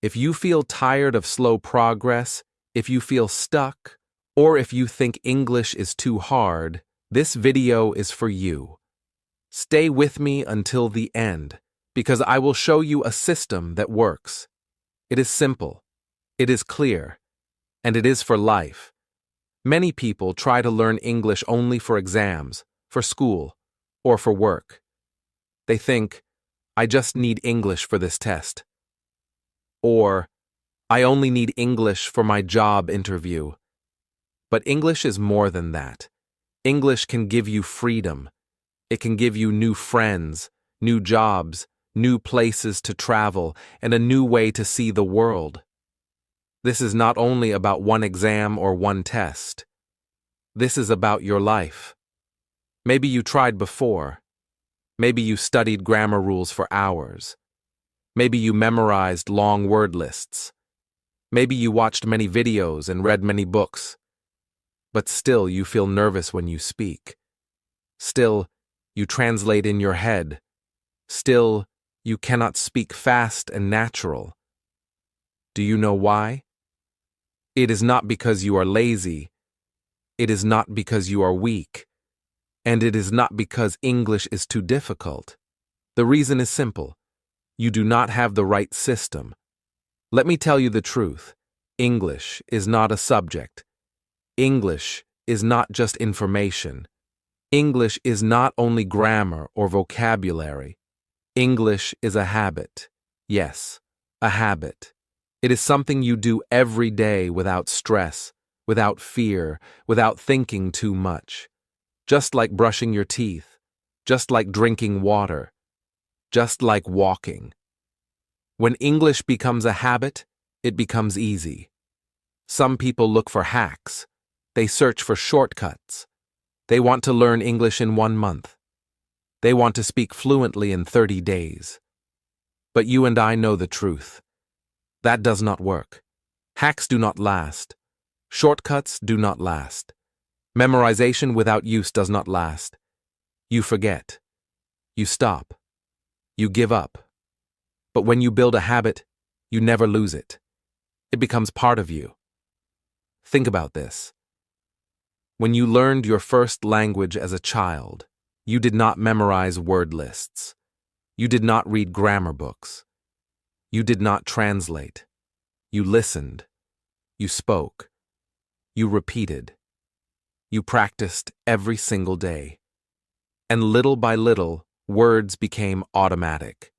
If you feel tired of slow progress, if you feel stuck, or if you think English is too hard, this video is for you. Stay with me until the end, because I will show you a system that works. It is simple, it is clear, and it is for life. Many people try to learn English only for exams, for school, or for work. They think, I just need English for this test. Or, I only need English for my job interview. But English is more than that. English can give you freedom. It can give you new friends, new jobs, new places to travel, and a new way to see the world. This is not only about one exam or one test. This is about your life. Maybe you tried before. Maybe you studied grammar rules for hours. Maybe you memorized long word lists. Maybe you watched many videos and read many books. But still you feel nervous when you speak. Still, you translate in your head. Still, you cannot speak fast and natural. Do you know why? It is not because you are lazy. It is not because you are weak. And it is not because English is too difficult. The reason is simple. You do not have the right system. Let me tell you the truth. English is not a subject. English is not just information. English is not only grammar or vocabulary. English is a habit. Yes, a habit. It is something you do every day without stress, without fear, without thinking too much. Just like brushing your teeth, just like drinking water, just like walking. When English becomes a habit, it becomes easy. Some people look for hacks. They search for shortcuts. They want to learn English in 1 month. They want to speak fluently in 30 days. But you and I know the truth. That does not work. Hacks do not last. Shortcuts do not last. Memorization without use does not last. You forget. You stop. You give up. But when you build a habit, you never lose it. It becomes part of you. Think about this. When you learned your first language as a child, you did not memorize word lists. You did not read grammar books. You did not translate. You listened. You spoke. You repeated. You practiced every single day. And little by little, words became automatic.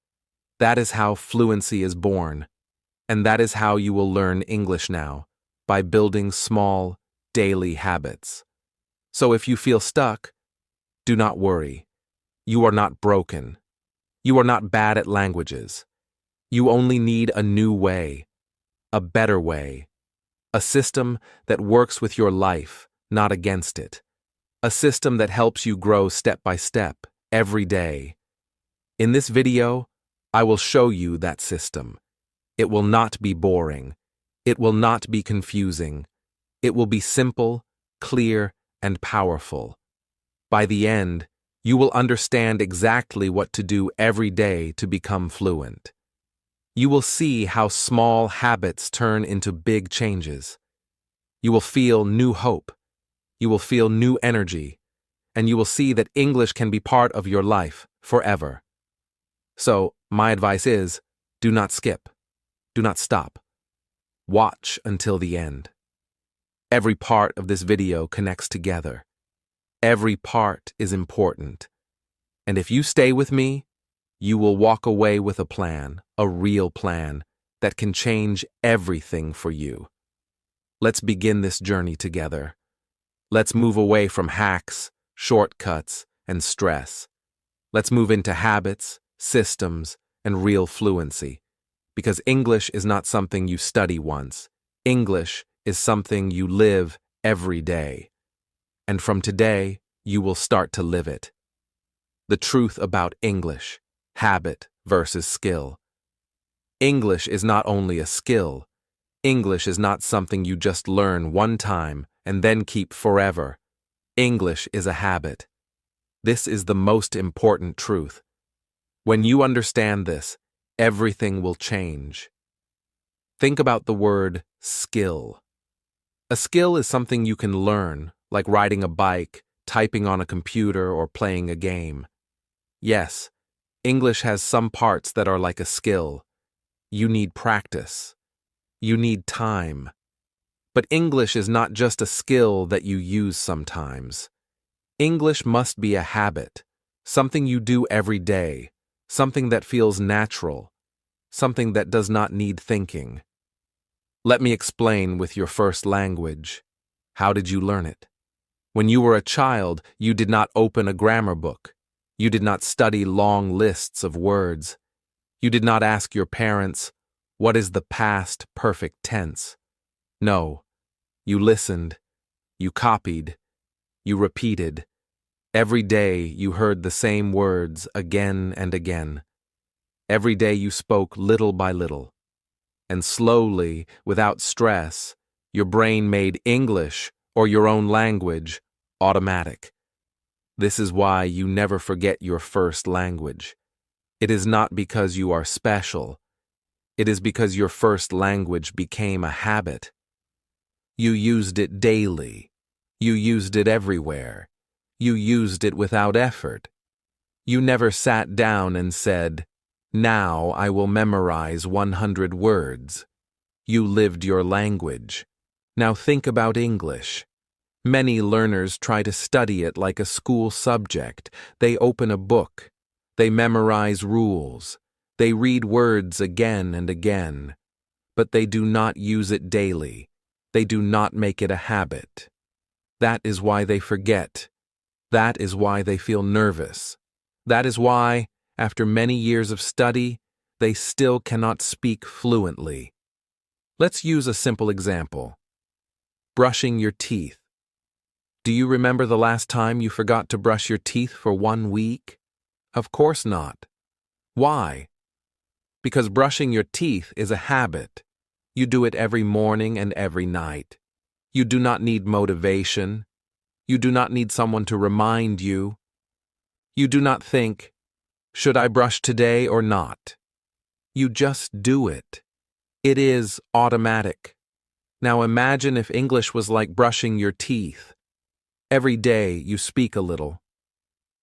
That is how fluency is born. And that is how you will learn English now, by building small, daily habits. So if you feel stuck, do not worry. You are not broken. You are not bad at languages. You only need a new way, a better way, a system that works with your life, not against it. A system that helps you grow step by step, every day. In this video, I will show you that system. It will not be boring. It will not be confusing. It will be simple, clear, and powerful. By the end, you will understand exactly what to do every day to become fluent. You will see how small habits turn into big changes. You will feel new hope. You will feel new energy, and you will see that English can be part of your life forever. So, my advice is, do not skip. Do not stop. Watch until the end. Every part of this video connects together. Every part is important. And if you stay with me, you will walk away with a plan, a real plan, that can change everything for you. Let's begin this journey together. Let's move away from hacks, shortcuts, and stress. Let's move into habits, systems, and real fluency. Because English is not something you study once. English is something you live every day. And from today, you will start to live it. The truth about English, habit versus skill. English is not only a skill. English is not something you just learn one time and then keep forever. English is a habit. This is the most important truth. When you understand this, everything will change. Think about the word skill. A skill is something you can learn, like riding a bike, typing on a computer, or playing a game. Yes, English has some parts that are like a skill. You need practice. You need time. But English is not just a skill that you use sometimes. English must be a habit, something you do every day, something that feels natural, something that does not need thinking. Let me explain with your first language. How did you learn it? When you were a child, you did not open a grammar book. You did not study long lists of words. You did not ask your parents, "What is the past perfect tense?" No, you listened, you copied, you repeated. Every day you heard the same words again and again. Every day you spoke little by little. And slowly, without stress, your brain made English, or your own language, automatic. This is why you never forget your first language. It is not because you are special. It is because your first language became a habit. You used it daily. You used it everywhere. You used it without effort. You never sat down and said, "Now I will memorize 100 words." You lived your language. Now think about English. Many learners try to study it like a school subject. They open a book. They memorize rules. They read words again and again. But they do not use it daily. They do not make it a habit. That is why they forget. That is why they feel nervous. That is why, after many years of study, they still cannot speak fluently. Let's use a simple example. Brushing your teeth. Do you remember the last time you forgot to brush your teeth for 1 week? Of course not. Why? Because brushing your teeth is a habit. You do it every morning and every night. You do not need motivation. You do not need someone to remind you. You do not think, "Should I brush today or not?" You just do it. It is automatic. Now imagine if English was like brushing your teeth. Every day you speak a little.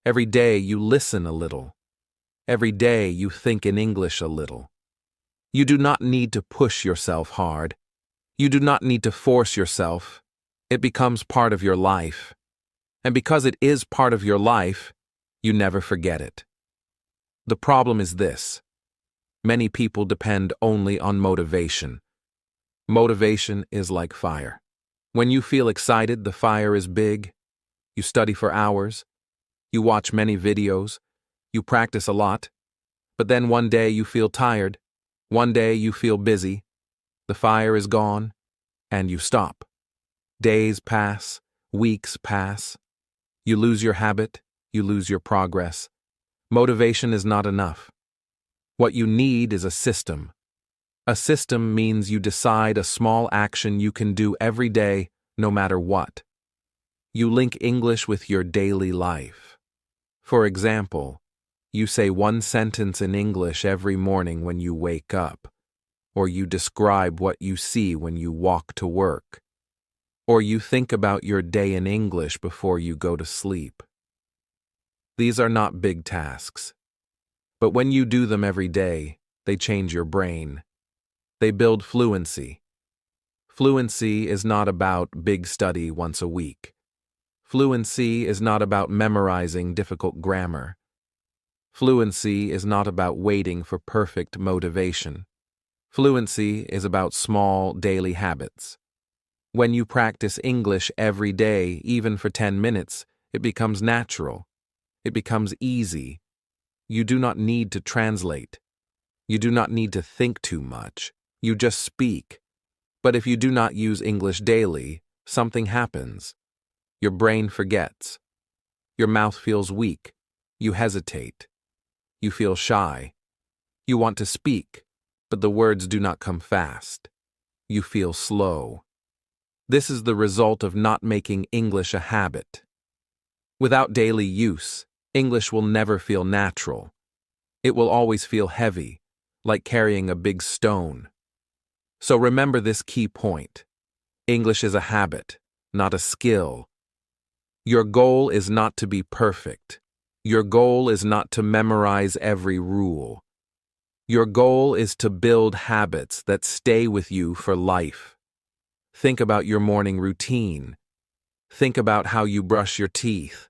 Every day you listen a little. Every day you think in English a little. You do not need to push yourself hard. You do not need to force yourself. It becomes part of your life. And because it is part of your life, you never forget it. The problem is this. Many people depend only on motivation. Motivation is like fire. When you feel excited, the fire is big. You study for hours. You watch many videos. You practice a lot. But then one day you feel tired. One day you feel busy. The fire is gone, and you stop. Days pass. Weeks pass. You lose your habit. You lose your progress. Motivation is not enough. What you need is a system. A system means you decide a small action you can do every day, no matter what. You link English with your daily life. For example, you say one sentence in English every morning when you wake up, or you describe what you see when you walk to work, or you think about your day in English before you go to sleep. These are not big tasks. But when you do them every day, they change your brain. They build fluency. Fluency is not about big study once a week. Fluency is not about memorizing difficult grammar. Fluency is not about waiting for perfect motivation. Fluency is about small daily habits. When you practice English every day, even for 10 minutes, it becomes natural. It becomes easy. You do not need to translate. You do not need to think too much. You just speak. But if you do not use English daily, something happens. Your brain forgets. Your mouth feels weak. You hesitate. You feel shy. You want to speak, but the words do not come fast. You feel slow. This is the result of not making English a habit. Without daily use, English will never feel natural. It will always feel heavy, like carrying a big stone. So remember this key point. English is a habit, not a skill. Your goal is not to be perfect. Your goal is not to memorize every rule. Your goal is to build habits that stay with you for life. Think about your morning routine. Think about how you brush your teeth.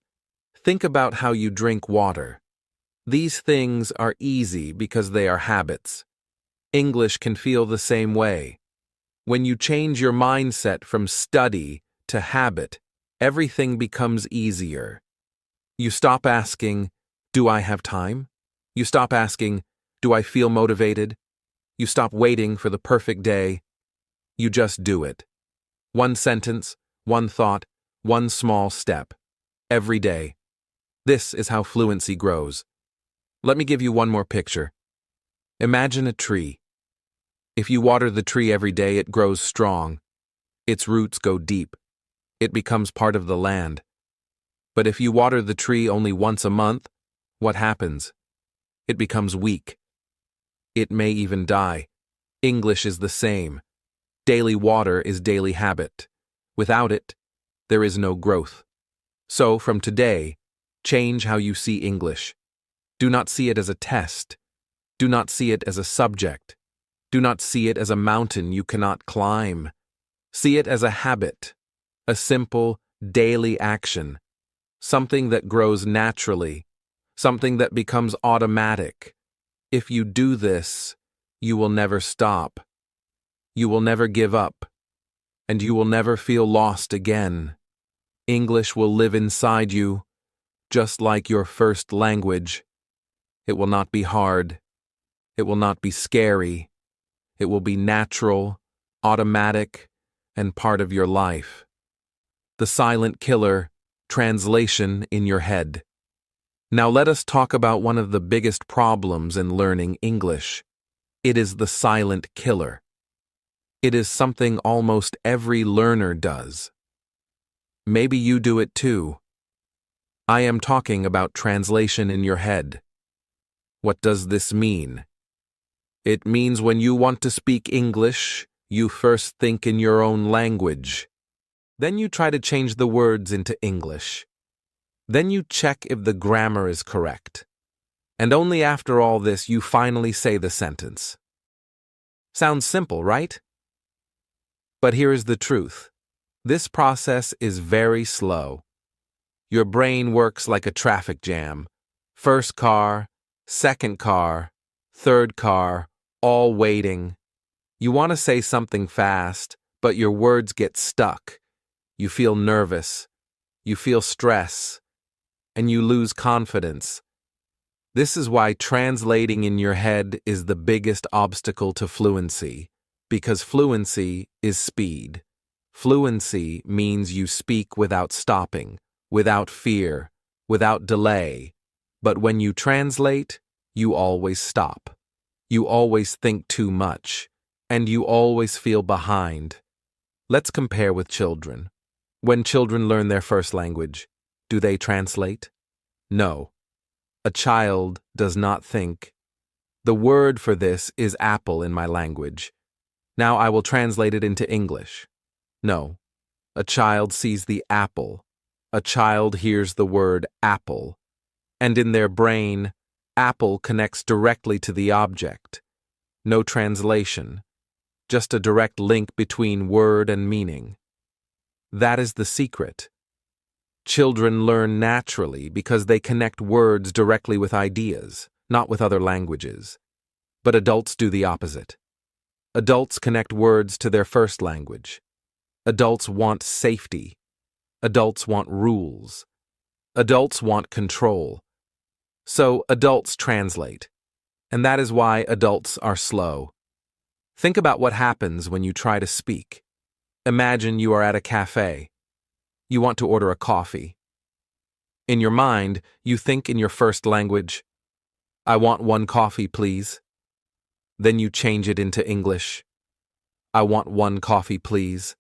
Think about how you drink water. These things are easy because they are habits. English can feel the same way. When you change your mindset from study to habit, everything becomes easier. You stop asking, "Do I have time?" You stop asking, "Do I feel motivated?" You stop waiting for the perfect day. You just do it. One sentence, one thought, one small step. Every day. This is how fluency grows. Let me give you one more picture. Imagine a tree. If you water the tree every day, it grows strong. Its roots go deep. It becomes part of the land. But if you water the tree only once a month, what happens? It becomes weak. It may even die. English is the same. Daily water is daily habit. Without it, there is no growth. So, from today, change how you see English. Do not see it as a test. Do not see it as a subject. Do not see it as a mountain you cannot climb. See it as a habit, a simple, daily action, something that grows naturally, something that becomes automatic. If you do this, you will never stop. You will never give up, and you will never feel lost again. English will live inside you, just like your first language. It will not be hard. It will not be scary. It will be natural, automatic, and part of your life. The silent killer, translation in your head. Now let us talk about one of the biggest problems in learning English. It is the silent killer. It is something almost every learner does. Maybe you do it too. I am talking about translation in your head. What does this mean? It means when you want to speak English, you first think in your own language. Then you try to change the words into English. Then you check if the grammar is correct. And only after all this you finally say the sentence. Sounds simple, right? But here is the truth. This process is very slow. Your brain works like a traffic jam. First car, second car, third car, all waiting. You want to say something fast, but your words get stuck. You feel nervous. You feel stress. And you lose confidence. This is why translating in your head is the biggest obstacle to fluency, because fluency is speed. Fluency means you speak without stopping, without fear, without delay. But when you translate, you always stop. You always think too much, and you always feel behind. Let's compare with children. When children learn their first language, do they translate? No. A child does not think. The word for this is apple in my language. Now I will translate it into English. No. A child sees the apple. A child hears the word apple. And in their brain, apple connects directly to the object. No translation. Just a direct link between word and meaning. That is the secret. Children learn naturally because they connect words directly with ideas, not with other languages. But adults do the opposite. Adults connect words to their first language. Adults want safety. Adults want rules. Adults want control. So adults translate. And that is why adults are slow. Think about what happens when you try to speak. Imagine you are at a cafe. You want to order a coffee. In your mind, you think in your first language, "I want one coffee, please." Then you change it into English. "I want one coffee, please."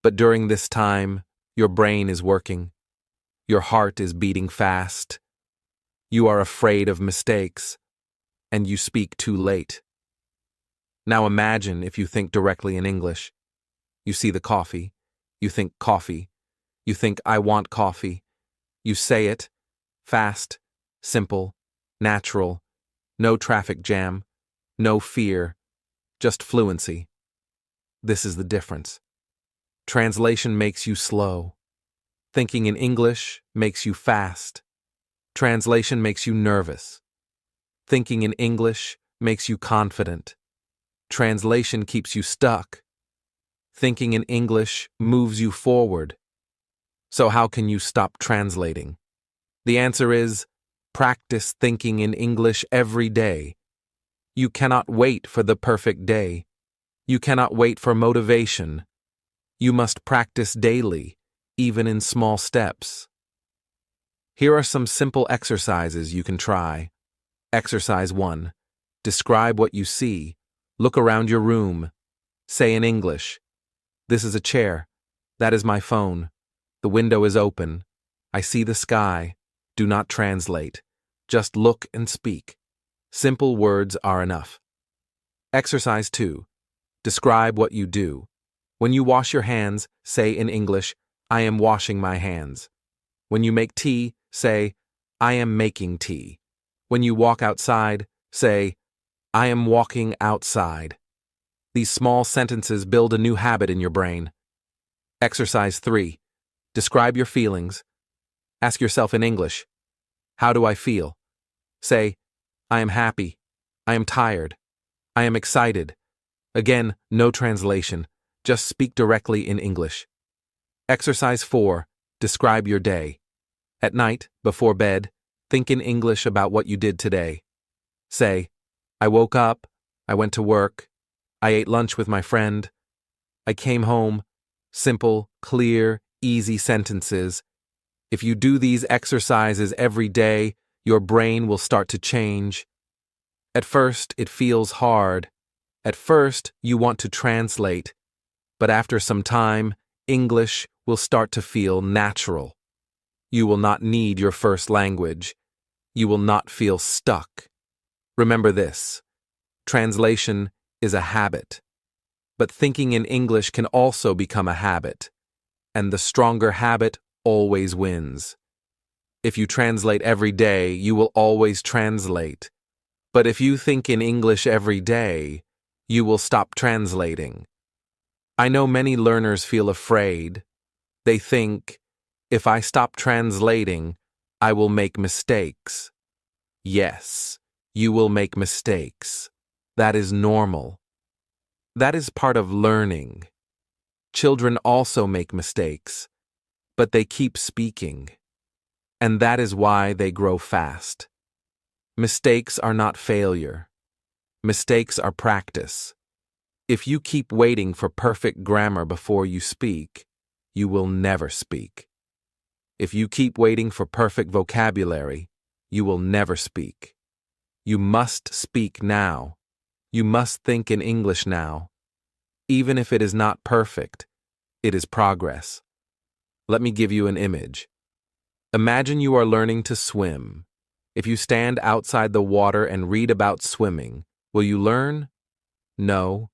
But during this time, your brain is working. Your heart is beating fast. You are afraid of mistakes, and you speak too late. Now imagine if you think directly in English. You see the coffee. You think coffee. You think I want coffee. You say it. Fast, simple, natural, no traffic jam, no fear, just fluency. This is the difference. Translation makes you slow. Thinking in English makes you fast. Translation makes you nervous. Thinking in English makes you confident. Translation keeps you stuck. Thinking in English moves you forward. So how can you stop translating? The answer is, practice thinking in English every day. You cannot wait for the perfect day. You cannot wait for motivation. You must practice daily, even in small steps. Here are some simple exercises you can try. Exercise 1. Describe what you see. Look around your room. Say in English, "This is a chair. That is my phone. The window is open. I see the sky." Do not translate. Just look and speak. Simple words are enough. Exercise 2. Describe what you do. When you wash your hands, say in English, "I am washing my hands." When you make tea, say, "I am making tea." When you walk outside, say, "I am walking outside." These small sentences build a new habit in your brain. Exercise 3. Describe your feelings. Ask yourself in English, "How do I feel?" Say, "I am happy. I am tired. I am excited." Again, no translation. Just speak directly in English. Exercise 4. Describe your day. At night, before bed, think in English about what you did today. Say, "I woke up. I went to work. I ate lunch with my friend. I came home." Simple, clear, easy sentences. If you do these exercises every day, your brain will start to change. At first, it feels hard. At first, you want to translate. But after some time, English will start to feel natural. You will not need your first language. You will not feel stuck. Remember this: translation is a habit. But thinking in English can also become a habit. And the stronger habit always wins. If you translate every day, you will always translate. But if you think in English every day, you will stop translating. I know many learners feel afraid. They think, "If I stop translating, I will make mistakes." Yes, you will make mistakes. That is normal. That is part of learning. Children also make mistakes, but they keep speaking. And that is why they grow fast. Mistakes are not failure. Mistakes are practice. If you keep waiting for perfect grammar before you speak, you will never speak. If you keep waiting for perfect vocabulary, you will never speak. You must speak now. You must think in English now. Even if it is not perfect, it is progress. Let me give you an image. Imagine you are learning to swim. If you stand outside the water and read about swimming, will you learn? No.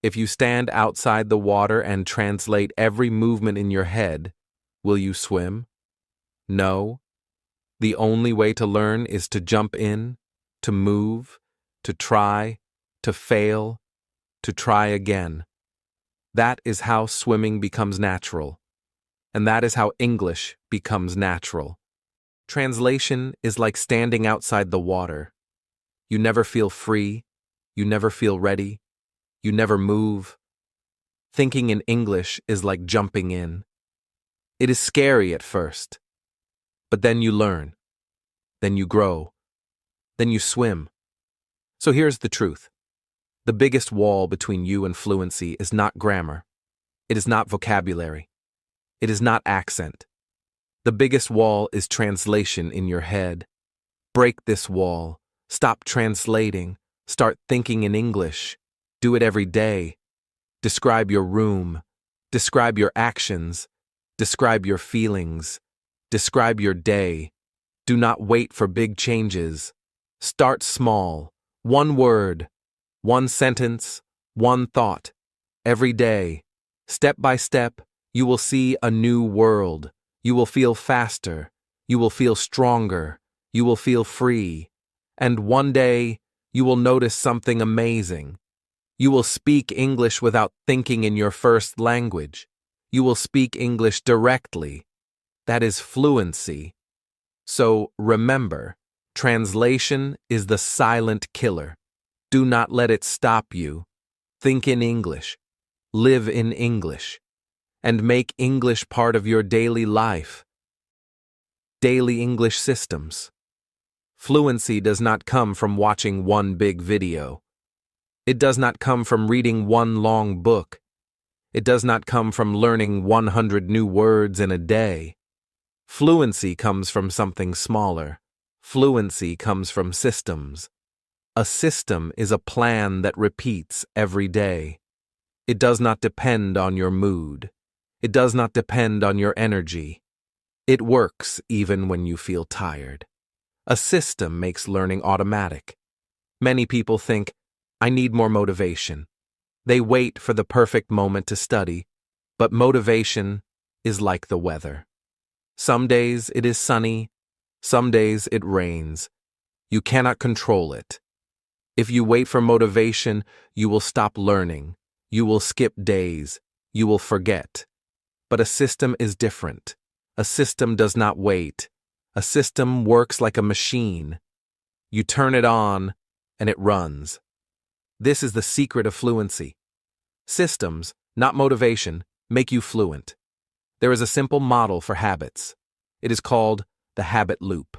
If you stand outside the water and translate every movement in your head, will you swim? No. The only way to learn is to jump in, to move, to try, to fail, to try again. That is how swimming becomes natural. And that is how English becomes natural. Translation is like standing outside the water. You never feel free. You never feel ready. You never move. Thinking in English is like jumping in. It is scary at first. But then you learn. Then you grow. Then you swim. So here's the truth. The biggest wall between you and fluency is not grammar. It is not vocabulary. It is not accent. The biggest wall is translation in your head. Break this wall. Stop translating. Start thinking in English. Do it every day. Describe your room. Describe your actions. Describe your feelings. Describe your day. Do not wait for big changes. Start small. One word. One sentence, one thought. Every day, step by step, you will see a new world. You will feel faster. You will feel stronger. You will feel free. And one day, you will notice something amazing. You will speak English without thinking in your first language. You will speak English directly. That is fluency. So remember, translation is the silent killer. Do not let it stop you. Think in English. Live in English. And make English part of your daily life. Daily English systems. Fluency does not come from watching one big video. It does not come from reading one long book. It does not come from learning 100 new words in a day. Fluency comes from something smaller. Fluency comes from systems. A system is a plan that repeats every day. It does not depend on your mood. It does not depend on your energy. It works even when you feel tired. A system makes learning automatic. Many people think, I need more motivation. They wait for the perfect moment to study, but motivation is like the weather. Some days it is sunny, some days it rains. You cannot control it. If you wait for motivation, you will stop learning. You will skip days. You will forget. But a system is different. A system does not wait. A system works like a machine. You turn it on, and it runs. This is the secret of fluency. Systems, not motivation, make you fluent. There is a simple model for habits. It is called the habit loop.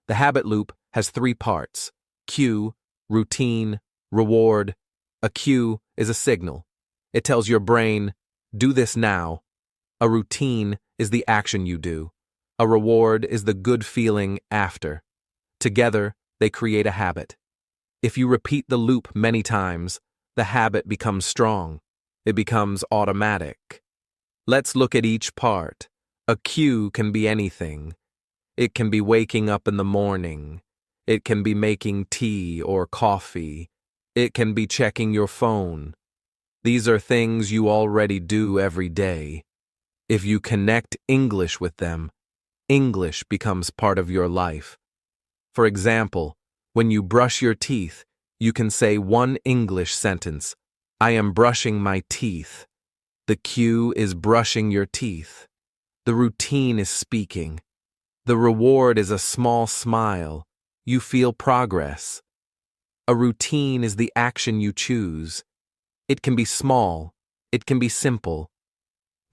The habit loop has 3 parts: cue, routine, reward. A cue is a signal. It tells your brain, do this now. A routine is the action you do. A reward is the good feeling after. Together, they create a habit. If you repeat the loop many times, the habit becomes strong. It becomes automatic. Let's look at each part. A cue can be anything. It can be waking up in the morning. It can be making tea or coffee. It can be checking your phone. These are things you already do every day. If you connect English with them, English becomes part of your life. For example, when you brush your teeth, you can say one English sentence, I am brushing my teeth. The cue is brushing your teeth. The routine is speaking. The reward is a small smile. You feel progress. A routine is the action you choose. It can be small. It can be simple.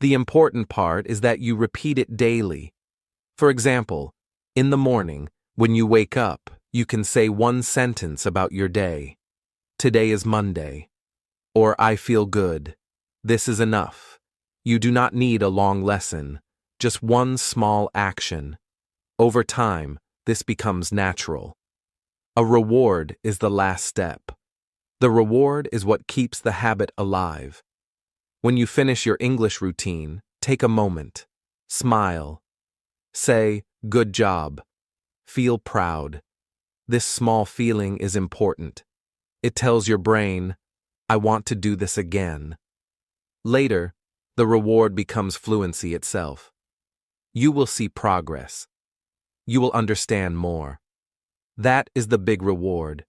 The important part is that you repeat it daily. For example, in the morning, when you wake up, you can say one sentence about your day. Today is Monday. Or I feel good. This is enough. You do not need a long lesson, just one small action. Over time, this becomes natural. A reward is the last step. The reward is what keeps the habit alive. When you finish your English routine, take a moment. Smile. Say, good job. Feel proud. This small feeling is important. It tells your brain, I want to do this again. Later, the reward becomes fluency itself. You will see progress. You will understand more. That is the big reward.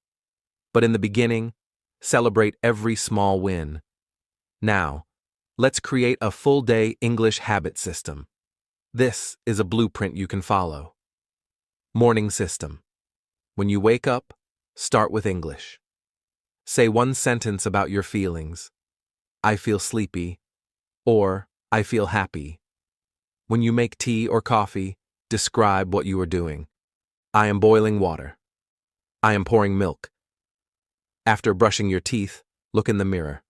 But in the beginning, celebrate every small win. Now, let's create a full-day English habit system. This is a blueprint you can follow. Morning system. When you wake up, start with English. Say one sentence about your feelings. I feel sleepy, or I feel happy. When you make tea or coffee, describe what you are doing. I am boiling water. I am pouring milk. After brushing your teeth, look in the mirror.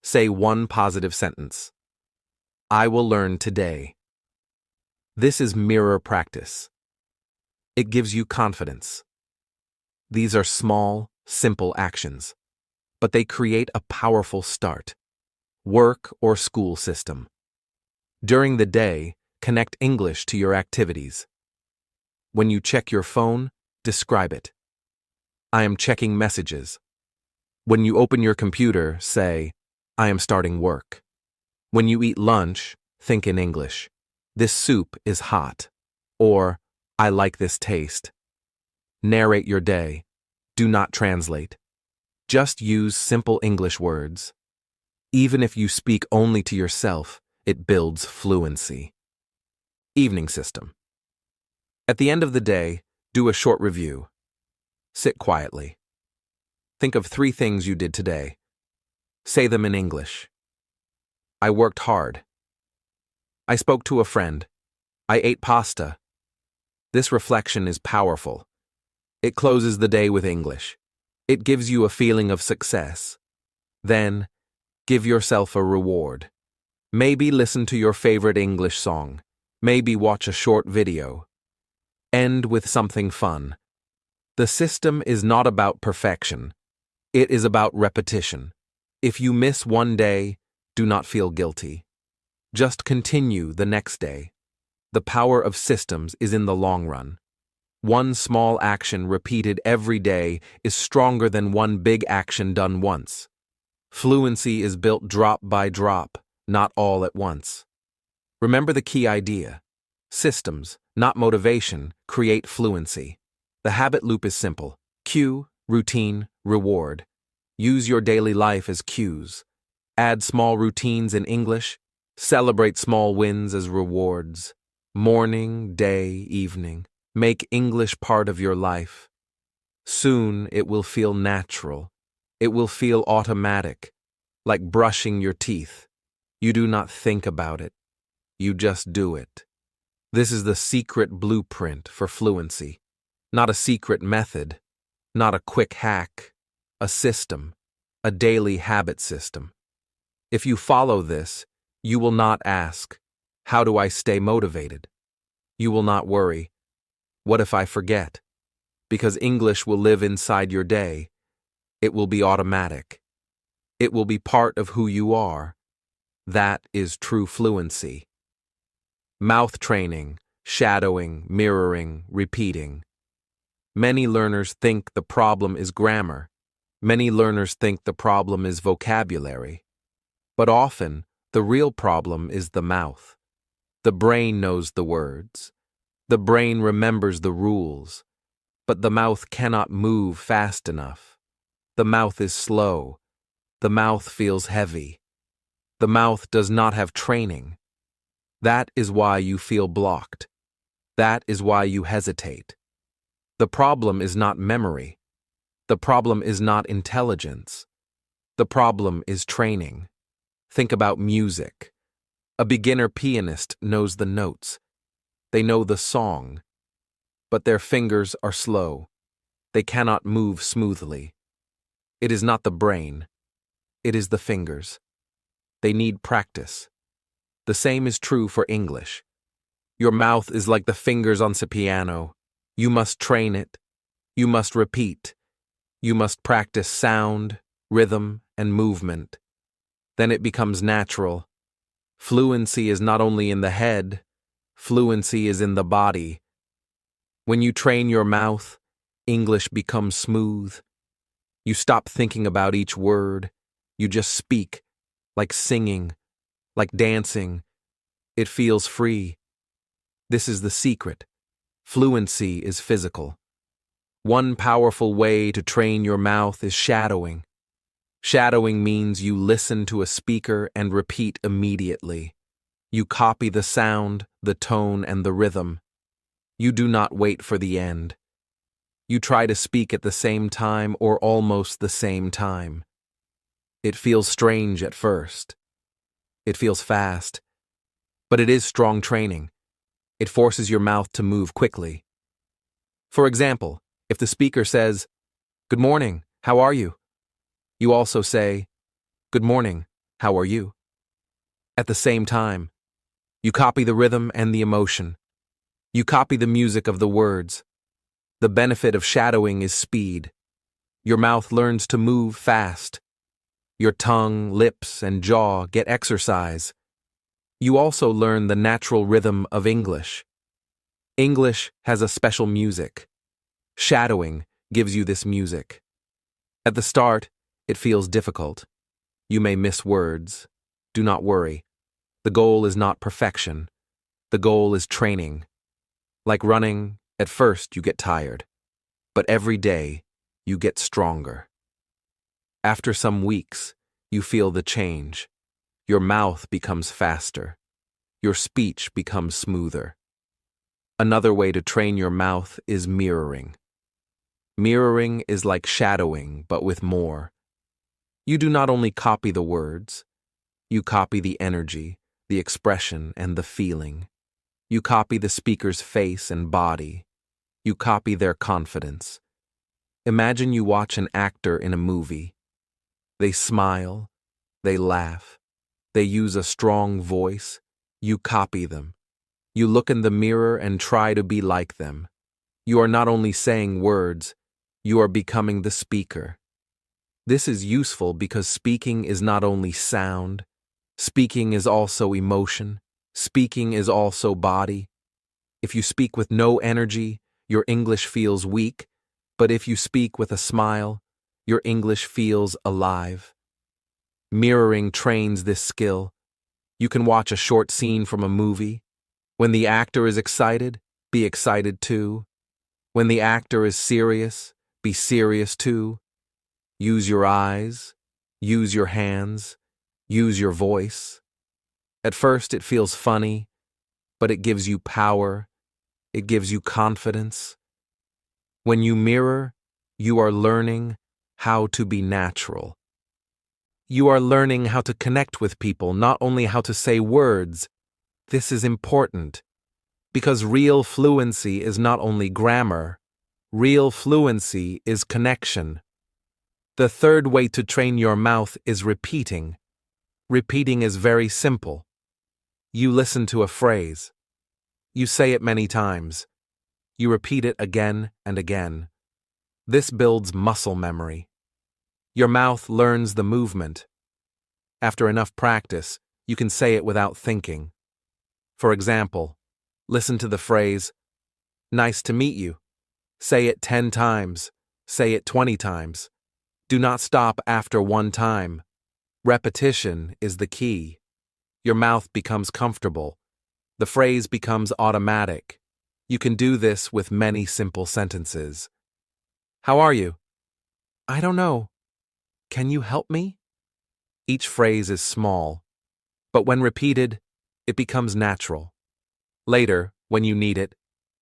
Say one positive sentence. I will learn today. This is mirror practice. It gives you confidence. These are small, simple actions, but they create a powerful start. Work or school system. During the day, connect English to your activities. When you check your phone, describe it. I am checking messages. When you open your computer, say, I am starting work. When you eat lunch, think in English. This soup is hot. Or, I like this taste. Narrate your day. Do not translate. Just use simple English words. Even if you speak only to yourself, it builds fluency. Evening system. At the end of the day, do a short review. Sit quietly. Think of 3 things you did today. Say them in English. I worked hard. I spoke to a friend. I ate pasta. This reflection is powerful. It closes the day with English. It gives you a feeling of success. Then, give yourself a reward. Maybe listen to your favorite English song. Maybe watch a short video. End with something fun. The system is not about perfection. It is about repetition. If you miss one day, do not feel guilty. Just continue the next day. The power of systems is in the long run. One small action repeated every day is stronger than one big action done once. Fluency is built drop by drop, not all at once. Remember the key idea. Systems, not motivation, create fluency. The habit loop is simple. Cue, routine, reward. Use your daily life as cues. Add small routines in English. Celebrate small wins as rewards. Morning, day, evening. Make English part of your life. Soon it will feel natural. It will feel automatic, like brushing your teeth. You do not think about it. You just do it. This is the secret blueprint for fluency. Not a secret method, not a quick hack, a system, a daily habit system. If you follow this, you will not ask, how do I stay motivated? You will not worry, what if I forget? Because English will live inside your day. It will be automatic. It will be part of who you are. That is true fluency. Mouth training, shadowing, mirroring, repeating. Many learners think the problem is grammar. Many learners think the problem is vocabulary. But often, the real problem is the mouth. The brain knows the words. The brain remembers the rules. But the mouth cannot move fast enough. The mouth is slow. The mouth feels heavy. The mouth does not have training. That is why you feel blocked. That is why you hesitate. The problem is not memory. The problem is not intelligence. The problem is training. Think about music. A beginner pianist knows the notes. They know the song. But their fingers are slow. They cannot move smoothly. It is not the brain. It is the fingers. They need practice. The same is true for English. Your mouth is like the fingers on the piano. You must train it. You must repeat. You must practice sound, rhythm, and movement. Then it becomes natural. Fluency is not only in the head, fluency is in the body. When you train your mouth, English becomes smooth. You stop thinking about each word. You just speak, like singing, like dancing. It feels free. This is the secret. Fluency is physical. One powerful way to train your mouth is shadowing. Shadowing means you listen to a speaker and repeat immediately. You copy the sound, the tone, and the rhythm. You do not wait for the end. You try to speak at the same time or almost the same time. It feels strange at first. It feels fast. But it is strong training. It forces your mouth to move quickly. For example, if the speaker says, "Good morning, how are you?" You also say, "Good morning, how are you?" At the same time, you copy the rhythm and the emotion. You copy the music of the words. The benefit of shadowing is speed. Your mouth learns to move fast. Your tongue, lips, and jaw get exercise. You also learn the natural rhythm of English. English has a special music. Shadowing gives you this music. At the start, It feels difficult. You may miss words. Do not worry. The goal is not perfection. The goal is training. Like running, at first you get tired. But every day, you get stronger. After some weeks, you feel the change. Your mouth becomes faster. Your speech becomes smoother. Another way to train your mouth is mirroring. Mirroring is like shadowing, but with more. You do not only copy the words, you copy the energy, the expression, and the feeling. You copy the speaker's face and body. You copy their confidence. Imagine you watch an actor in a movie. They smile, they laugh, they use a strong voice. You copy them. You look in the mirror and try to be like them. You are not only saying words, you are becoming the speaker. This is useful because speaking is not only sound, speaking is also emotion, speaking is also body. If you speak with no energy, your English feels weak, but if you speak with a smile, your English feels alive. Mirroring trains this skill. You can watch a short scene from a movie. When the actor is excited, be excited too. When the actor is serious, be serious too. Use your eyes, use your hands, use your voice. At first it feels funny, but it gives you power, it gives you confidence. When you mirror, you are learning how to be natural. You are learning how to connect with people, not only how to say words. This is important, because real fluency is not only grammar, real fluency is connection. The third way to train your mouth is repeating. Repeating is very simple. You listen to a phrase. You say it many times. You repeat it again and again. This builds muscle memory. Your mouth learns the movement. After enough practice, you can say it without thinking. For example, listen to the phrase, "Nice to meet you." Say it 10 times. Say it 20 times. Do not stop after one time. Repetition is the key. Your mouth becomes comfortable. The phrase becomes automatic. You can do this with many simple sentences. How are you? I don't know. Can you help me? Each phrase is small, but when repeated, it becomes natural. Later, when you need it,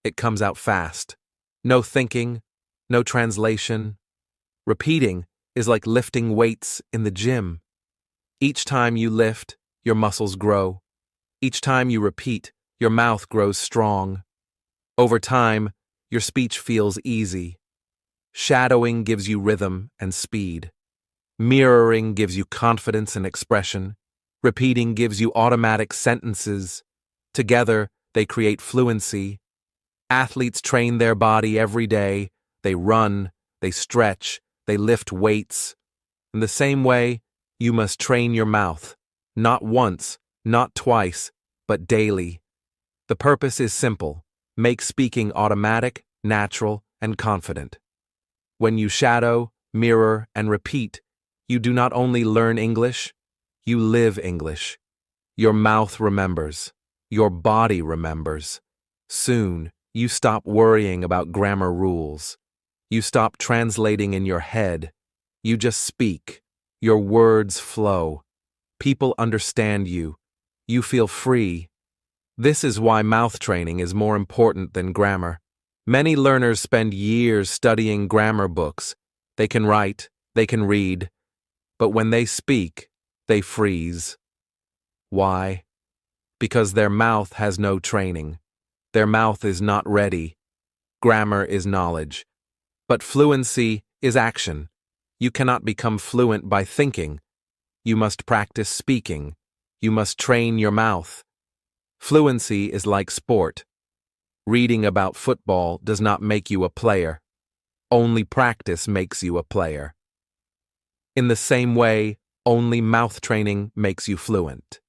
it comes out fast. No thinking, no translation. Repeating is like lifting weights in the gym. Each time you lift, your muscles grow. Each time you repeat, your mouth grows strong. Over time, your speech feels easy. Shadowing gives you rhythm and speed. Mirroring gives you confidence and expression. Repeating gives you automatic sentences. Together, they create fluency. Athletes train their body every day. They run, they stretch, they lift weights. In the same way, you must train your mouth. Not once, not twice, but daily. The purpose is simple. Make speaking automatic, natural, and confident. When you shadow, mirror, and repeat, you do not only learn English, you live English. Your mouth remembers. Your body remembers. Soon, you stop worrying about grammar rules. You stop translating in your head. You just speak. Your words flow. People understand you. You feel free. This is why mouth training is more important than grammar. Many learners spend years studying grammar books. They can write, they can read, but when they speak, they freeze. Why? Because their mouth has no training. Their mouth is not ready. Grammar is knowledge. But fluency is action. You cannot become fluent by thinking. You must practice speaking. You must train your mouth. Fluency is like sport. Reading about football does not make you a player. Only practice makes you a player. In the same way, only mouth training makes you fluent.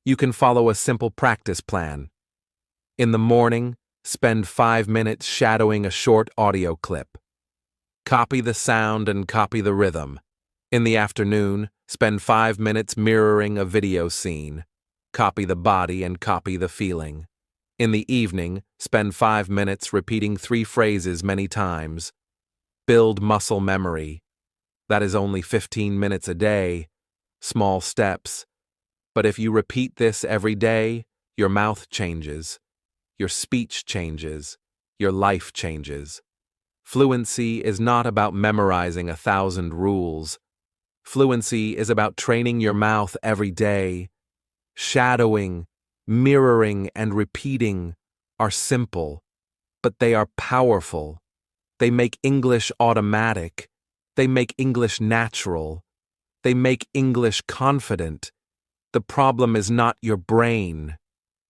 You can follow a simple practice plan. In the morning, spend 5 minutes shadowing a short audio clip. Copy the sound and copy the rhythm. In the afternoon, spend 5 minutes mirroring a video scene. Copy the body and copy the feeling. In the evening, spend 5 minutes repeating 3 phrases many times. Build muscle memory. That is only 15 minutes a day. Small steps. But if you repeat this every day, your mouth changes. Your speech changes. Your life changes. Fluency is not about memorizing 1,000 rules. Fluency is about training your mouth every day. Shadowing, mirroring, and repeating are simple, but they are powerful. They make English automatic. They make English natural. They make English confident. The problem is not your brain.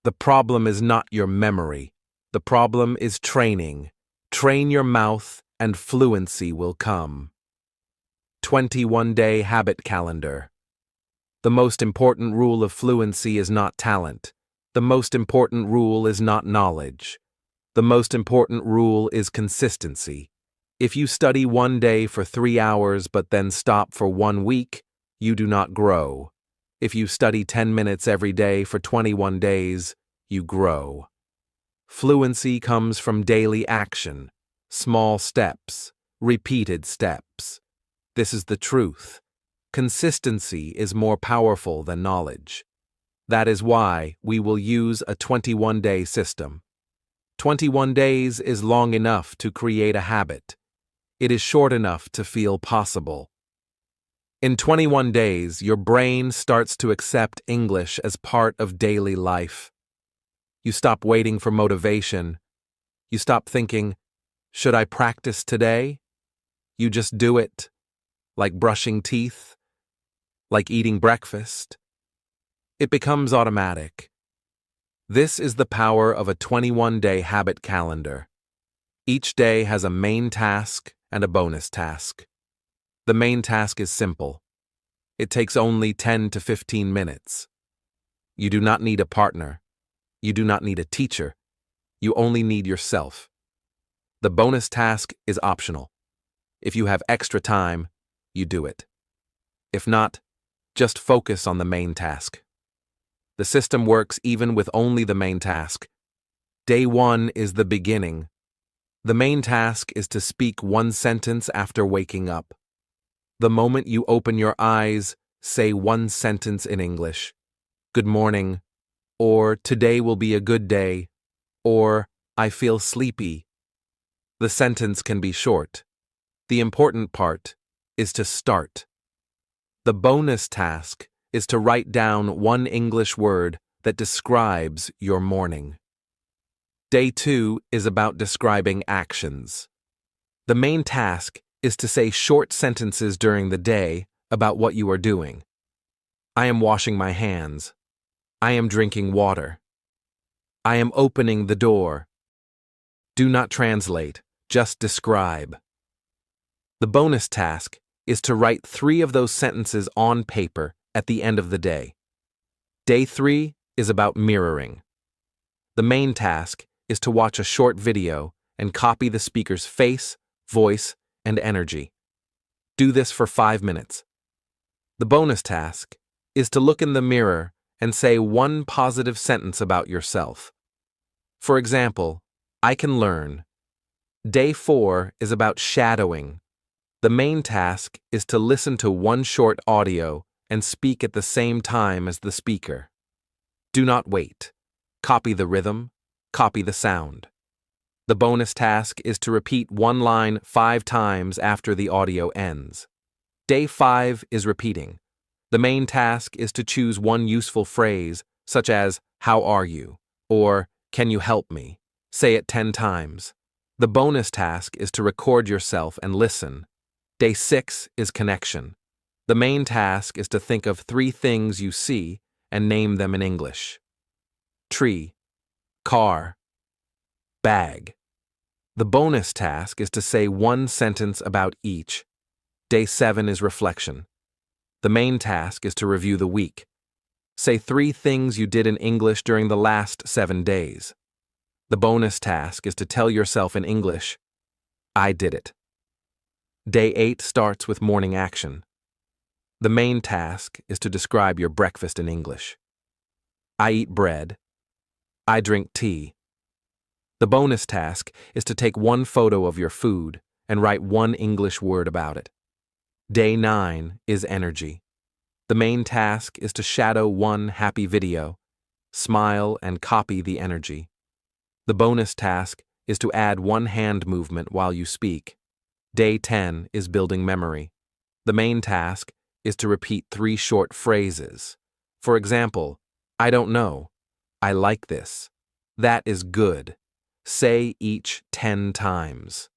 The problem is not your memory. The problem is training. Train your mouth and fluency will come. 21-day habit calendar. The most important rule of fluency is not talent. The most important rule is not knowledge. The most important rule is consistency. If you study one day for 3 hours but then stop for 1 week, you do not grow. If you study 10 minutes every day for 21 days, you grow. Fluency comes from daily action, small steps, repeated steps. This is the truth. Consistency is more powerful than knowledge. That is why we will use a 21-day system. 21 days is long enough to create a habit. It is short enough to feel possible. In 21 days, your brain starts to accept English as part of daily life. You stop waiting for motivation. You stop thinking, should I practice today? You just do it, like brushing teeth, like eating breakfast. It becomes automatic. This is the power of a 21-day habit calendar. Each day has a main task and a bonus task. The main task is simple. It takes only 10 to 15 minutes. You do not need a partner. You do not need a teacher. You only need yourself. The bonus task is optional. If you have extra time, you do it. If not, just focus on the main task. The system works even with only the main task. Day 1 is the beginning. The main task is to speak 1 sentence after waking up. The moment you open your eyes, say 1 sentence in English. Good morning, or today will be a good day, or I feel sleepy. The sentence can be short. The important part is to start. The bonus task is to write down 1 English word that describes your morning. Day 2 is about describing actions. The main task is to say short sentences during the day about what you are doing. I am washing my hands. I am drinking water. I am opening the door. Do not translate, just describe. The bonus task is to write 3 of those sentences on paper at the end of the day. Day 3 is about mirroring. The main task is to watch a short video and copy the speaker's face, voice, and energy. Do this for 5 minutes. The bonus task is to look in the mirror and say 1 positive sentence about yourself. For example, I can learn. Day 4 is about shadowing. The main task is to listen to 1 short audio and speak at the same time as the speaker. Do not wait. Copy the rhythm, copy the sound. The bonus task is to repeat 1 line 5 times after the audio ends. Day 5 is repeating. The main task is to choose 1 useful phrase, such as, how are you? Or, can you help me? Say it 10 times. The bonus task is to record yourself and listen. Day 6 is connection. The main task is to think of 3 things you see and name them in English. Tree, car, bag. The bonus task is to say 1 sentence about each. Day 7 is reflection. The main task is to review the week. Say 3 things you did in English during the last 7 days. The bonus task is to tell yourself in English, I did it. Day 8 starts with morning action. The main task is to describe your breakfast in English. I eat bread. I drink tea. The bonus task is to take one photo of your food and write one English word about it. Day 9 is energy. The main task is to shadow one happy video, smile and copy the energy. The bonus task is to add one hand movement while you speak. Day 10 is building memory. The main task is to repeat 3 short phrases. For example, I don't know. I like this. That is good. Say each 10 times.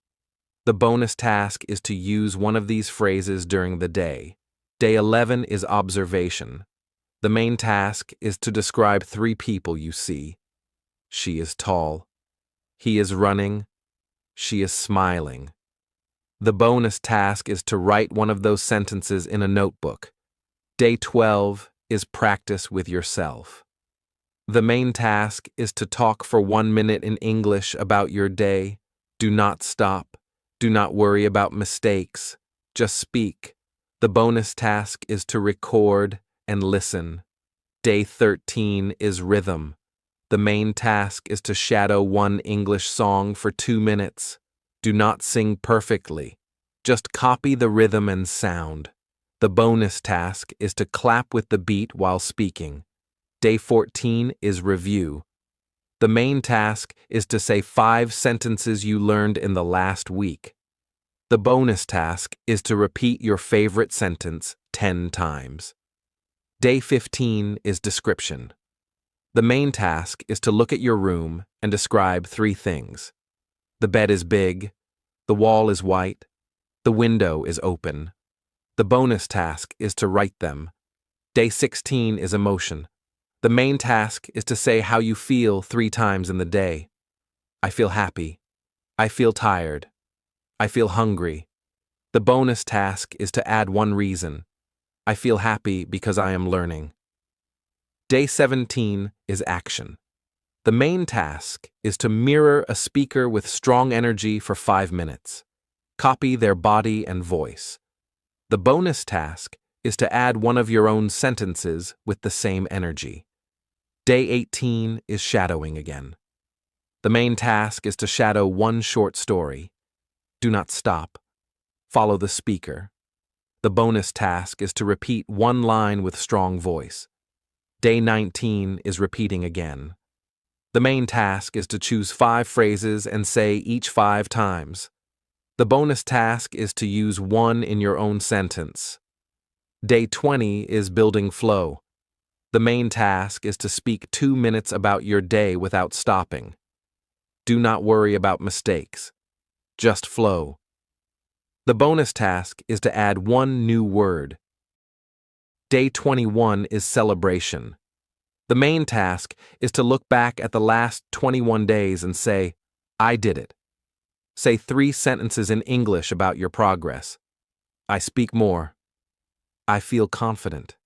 The bonus task is to use one of these phrases during the day. Day 11 is observation. The main task is to describe 3 people you see. She is tall. He is running. She is smiling. The bonus task is to write one of those sentences in a notebook. Day 12 is practice with yourself. The main task is to talk for 1 minute in English about your day. Do not stop. Do not worry about mistakes. Just speak. The bonus task is to record and listen. Day 13 is rhythm. The main task is to shadow one English song for 2 minutes. Do not sing perfectly. Just copy the rhythm and sound. The bonus task is to clap with the beat while speaking. Day 14 is review. The main task is to say 5 sentences you learned in the last week. The bonus task is to repeat your favorite sentence 10 times. Day 15 is description. The main task is to look at your room and describe 3 things. The bed is big. The wall is white. The window is open. The bonus task is to write them. Day 16 is emotion. The main task is to say how you feel 3 times in the day. I feel happy. I feel tired. I feel hungry. The bonus task is to add one reason. I feel happy because I am learning. Day 17 is action. The main task is to mirror a speaker with strong energy for 5 minutes. Copy their body and voice. The bonus task is to add one of your own sentences with the same energy. Day 18 is shadowing again. The main task is to shadow one short story. Do not stop. Follow the speaker. The bonus task is to repeat one line with strong voice. Day 19 is repeating again. The main task is to choose 5 phrases and say each 5 times. The bonus task is to use one in your own sentence. Day 20 is building flow. The main task is to speak 2 minutes about your day without stopping. Do not worry about mistakes. Just flow. The bonus task is to add one new word. Day 21 is celebration. The main task is to look back at the last 21 days and say, I did it. Say 3 sentences in English about your progress. I speak more. I feel confident.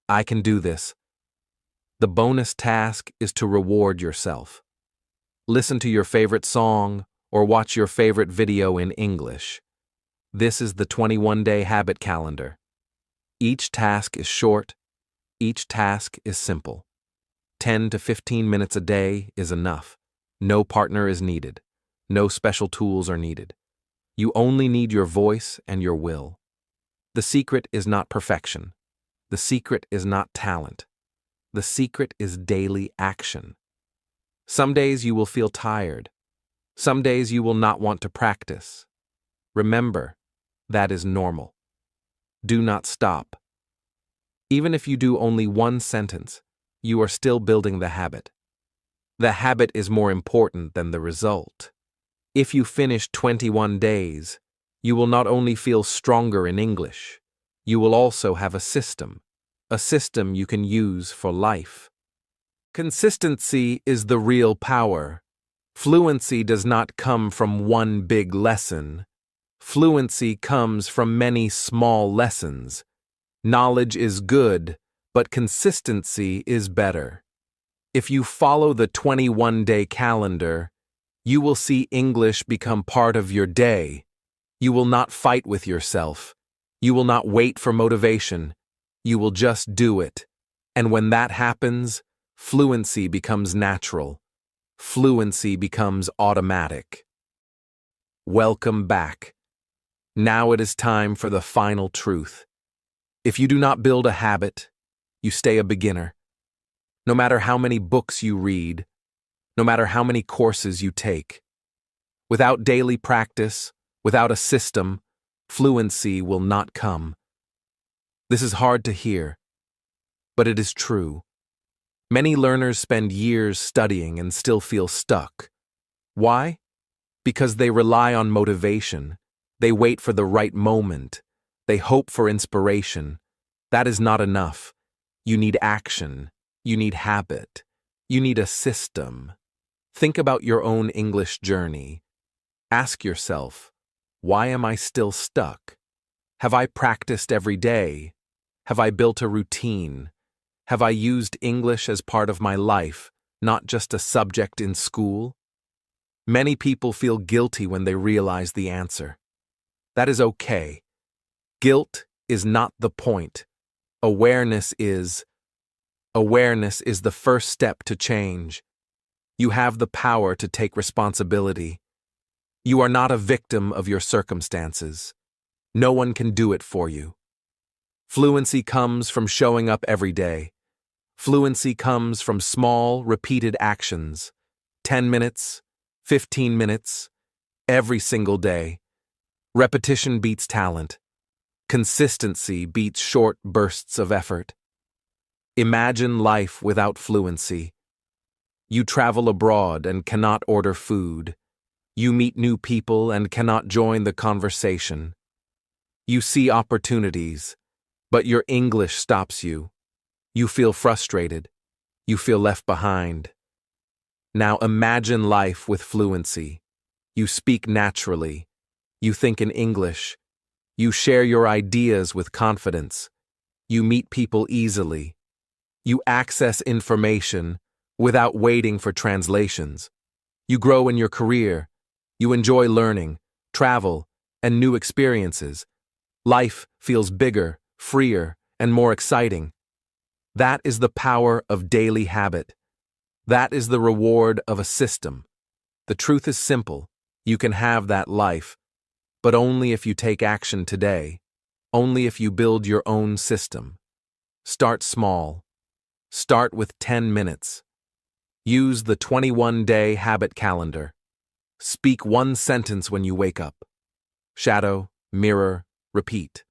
I can do this. The bonus task is to reward yourself. Listen to your favorite song or watch your favorite video in English. This is the 21-day habit calendar. Each task is short. Each task is simple. 10 to 15 minutes a day is enough. No partner is needed. No special tools are needed. You only need your voice and your will. The secret is not perfection. The secret is not talent. The secret is daily action. Some days you will feel tired. Some days you will not want to practice. Remember, that is normal. Do not stop. Even if you do only 1 sentence, you are still building the habit. The habit is more important than the result. If you finish 21 days, you will not only feel stronger in English, you will also have a system you can use for life. Consistency is the real power. Fluency does not come from one big lesson. Fluency comes from many small lessons. Knowledge is good, but consistency is better. If you follow the 21-day calendar, you will see English become part of your day. You will not fight with yourself. You will not wait for motivation. You will just do it. And when that happens, fluency becomes natural. Fluency becomes automatic. Welcome back. Now it is time for the final truth. If you do not build a habit, you stay a beginner. No matter how many books you read, no matter how many courses you take, without daily practice, without a system, fluency will not come. This is hard to hear, but it is true. Many learners spend years studying and still feel stuck. Why? Because they rely on motivation. They wait for the right moment. They hope for inspiration. That is not enough. You need action. You need habit. You need a system. Think about your own English journey. Ask yourself, why am I still stuck? Have I practiced every day? Have I built a routine? Have I used English as part of my life, not just a subject in school? Many people feel guilty when they realize the answer. That is okay. Guilt is not the point. Awareness is. Awareness is the first step to change. You have the power to take responsibility. You are not a victim of your circumstances. No one can do it for you. Fluency comes from showing up every day. Fluency comes from small, repeated actions. 10 minutes, 15 minutes, every single day. Repetition beats talent. Consistency beats short bursts of effort. Imagine life without fluency. You travel abroad and cannot order food. You meet new people and cannot join the conversation. You see opportunities, but your English stops you. You feel frustrated. You feel left behind. Now imagine life with fluency. You speak naturally. You think in English. You share your ideas with confidence. You meet people easily. You access information without waiting for translations. You grow in your career. You enjoy learning, travel, and new experiences. Life feels bigger, freer, and more exciting. That is the power of daily habit. That is the reward of a system. The truth is simple. You can have that life, but only if you take action today. Only if you build your own system. Start small. Start with 10 minutes. Use the 21-day habit calendar. Speak one sentence when you wake up. Shadow, mirror, repeat.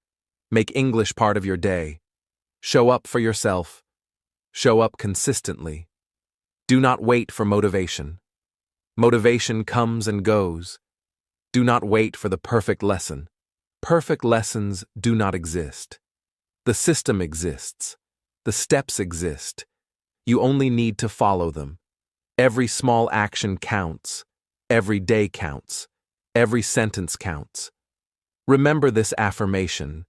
Make English part of your day. Show up for yourself. Show up consistently. Do not wait for motivation. Motivation comes and goes. Do not wait for the perfect lesson. Perfect lessons do not exist. The system exists. The steps exist. You only need to follow them. Every small action counts. Every day counts. Every sentence counts. Remember this affirmation.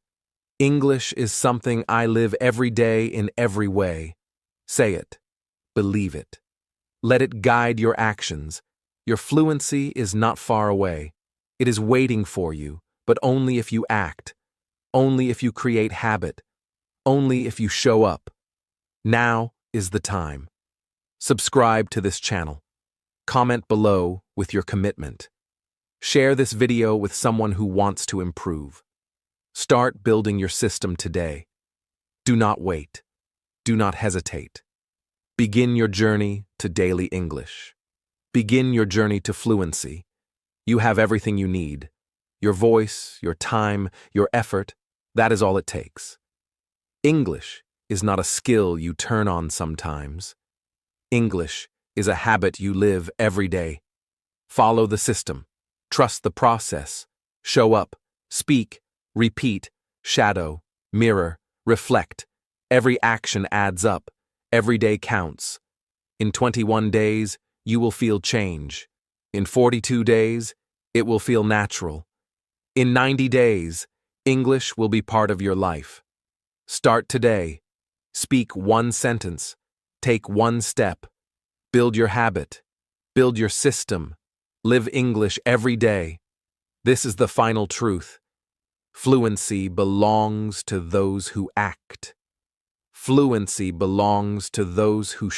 English is something I live every day in every way. Say it. Believe it. Let it guide your actions. Your fluency is not far away. It is waiting for you, but only if you act. Only if you create habit. Only if you show up. Now is the time. Subscribe to this channel. Comment below with your commitment. Share this video with someone who wants to improve. Start building your system today. Do not wait. Do not hesitate. Begin your journey to daily English. Begin your journey to fluency. You have everything you need. Your voice, your time, your effort, that is all it takes. English is not a skill you turn on sometimes. English is a habit you live every day. Follow the system. Trust the process. Show up. Speak. Repeat. Shadow. Mirror. Reflect. Every action adds up. Every day counts. In 21 days, you will feel change. In 42 days, it will feel natural. In 90 days, English will be part of your life. Start today. Speak one sentence. Take one step. Build your habit. Build your system. Live English every day. This is the final truth. Fluency belongs to those who act. Fluency belongs to those who